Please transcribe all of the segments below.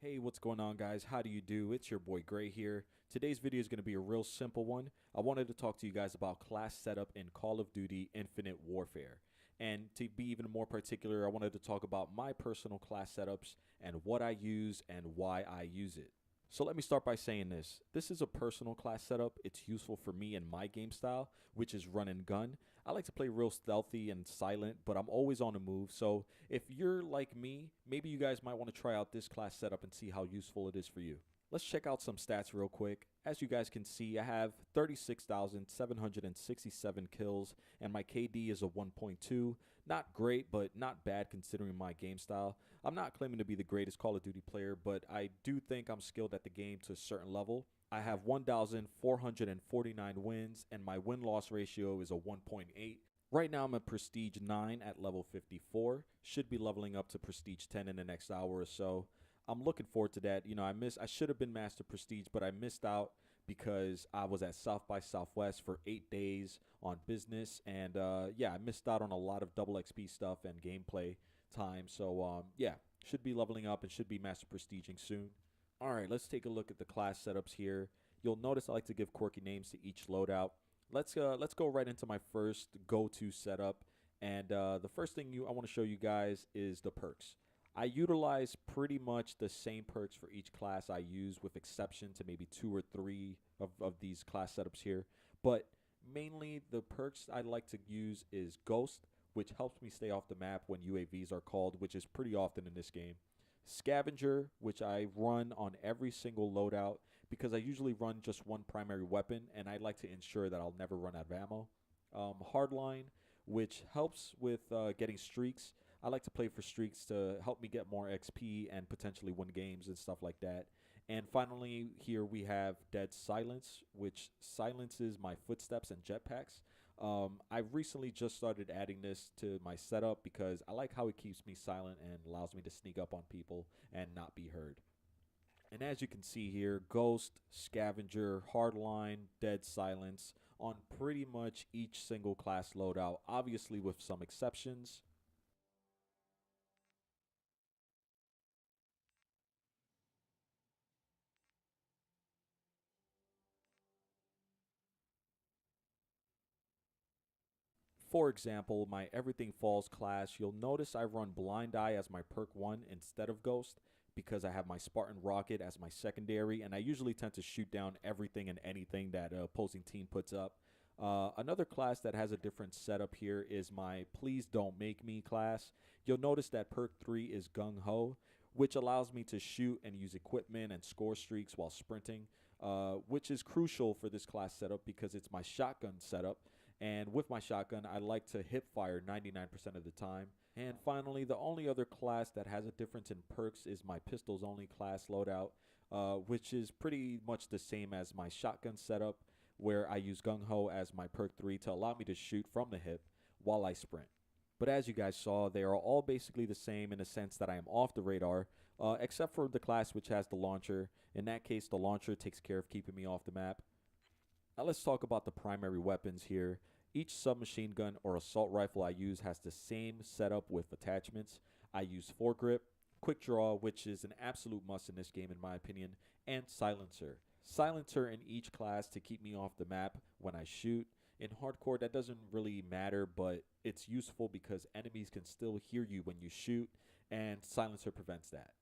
Hey, what's going on, guys? How do you do? It's your boy Gray here. Today's video is going to be a real simple one. I wanted to talk to you guys about class setup in Call of Duty Infinite Warfare. And to be even more particular, I wanted to talk about my personal class setups and what I use and why I use it. So let me start by saying this. This is a personal class setup. It's useful for me and my game style, which is run and gun. I like to play real stealthy and silent, but I'm always on the move. So if you're like me, maybe you guys might want to try out this class setup and see how useful it is for you. Let's check out some stats real quick. As you guys can see, I have 36,767 kills, and my KD is a 1.2. Not great, but not bad considering my game style. I'm not claiming to be the greatest Call of Duty player, but I do think I'm skilled at the game to a certain level. I have 1,449 wins, and my win-loss ratio is a 1.8. Right now I'm at Prestige 9 at level 54. Should be leveling up to Prestige 10 in the next hour or so. I'm looking forward to that. I should have been Master Prestige, but I missed out because I was at South by Southwest for 8 days on business, and yeah, I missed out on a lot of double XP stuff and gameplay time. So yeah, should be leveling up and should be Master Prestiging soon. All right, let's take a look at the class setups here. You'll notice I like to give quirky names to each loadout. Let's go right into my first go-to setup, and the first thing I want to show you guys is the perks. I utilize pretty much the same perks for each class I use, with exception to maybe 2 or 3 of these class setups here. But mainly the perks I like to use is Ghost, which helps me stay off the map when UAVs are called, which is pretty often in this game. Scavenger, which I run on every single loadout because I usually run just one primary weapon, and I like to ensure that I'll never run out of ammo. Hardline, which helps with getting streaks. I like to play for streaks to help me get more XP and potentially win games and stuff like that. And finally, here we have Dead Silence, which silences my footsteps and jetpacks. I've recently just started adding this to my setup because I like how it keeps me silent and allows me to sneak up on people and not be heard. And as you can see here, Ghost, Scavenger, Hardline, Dead Silence on pretty much each single class loadout, obviously with some exceptions. For example, my Everything Falls class, you'll notice I run Blind Eye as my perk 1 instead of Ghost because I have my Spartan Rocket as my secondary, and I usually tend to shoot down everything and anything that opposing team puts up. Another class that has a different setup here is my Please Don't Make Me class. You'll notice that perk 3 is Gung Ho, which allows me to shoot and use equipment and score streaks while sprinting, which is crucial for this class setup because it's my shotgun setup. And with my shotgun, I like to hip fire 99% of the time. And finally, the only other class that has a difference in perks is my pistols only class loadout, which is pretty much the same as my shotgun setup, where I use Gung Ho as my perk 3 to allow me to shoot from the hip while I sprint. But as you guys saw, they are all basically the same in the sense that I am off the radar, except for the class which has the launcher. In that case, the launcher takes care of keeping me off the map. Now let's talk about the primary weapons here. Each submachine gun or assault rifle I use has the same setup with attachments. I use foregrip, quick draw, which is an absolute must in this game in my opinion, and silencer. Silencer in each class to keep me off the map when I shoot. In hardcore, that doesn't really matter, but it's useful because enemies can still hear you when you shoot, and silencer prevents that.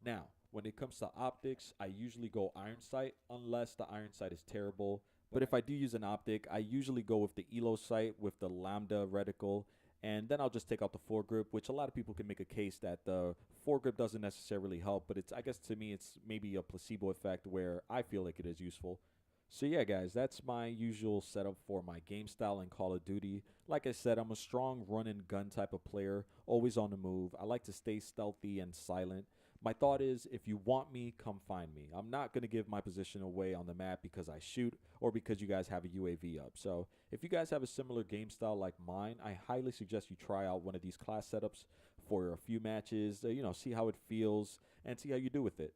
Now, when it comes to optics, I usually go iron sight unless the iron sight is terrible. But if I do use an optic, I usually go with the ELO sight with the lambda reticle, and then I'll just take out the foregrip, which a lot of people can make a case that the foregrip doesn't necessarily help, but I guess to me it's maybe a placebo effect where I feel like it is useful. So yeah, guys, that's my usual setup for my game style in Call of Duty. Like I said, I'm a strong run and gun type of player, always on the move. I like to stay stealthy and silent. My thought is, if you want me, come find me. I'm not going to give my position away on the map because I shoot or because you guys have a UAV up. So if you guys have a similar game style like mine, I highly suggest you try out one of these class setups for a few matches, see how it feels and see how you do with it.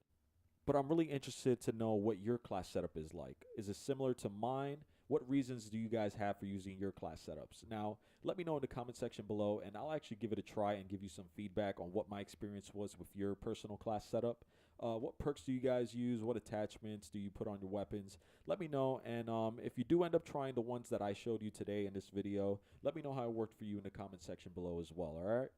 But I'm really interested to know what your class setup is like. Is it similar to mine? What reasons do you guys have for using your class setups? Now, let me know in the comment section below, and I'll actually give it a try and give you some feedback on what my experience was with your personal class setup. What perks do you guys use? What attachments do you put on your weapons? Let me know. And if you do end up trying the ones that I showed you today in this video, let me know how it worked for you in the comment section below as well. All right.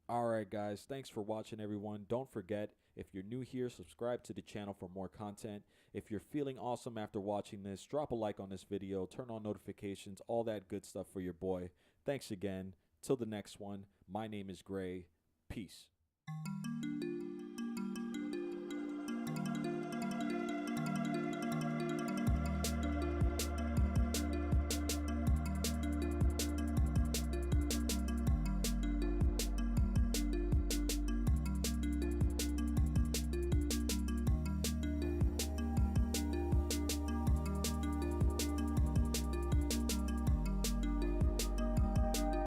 Alright guys, thanks for watching everyone. Don't forget, if you're new here, subscribe to the channel for more content. If you're feeling awesome after watching this, drop a like on this video, turn on notifications, all that good stuff for your boy. Thanks again. Till the next one, my name is Gray. Peace.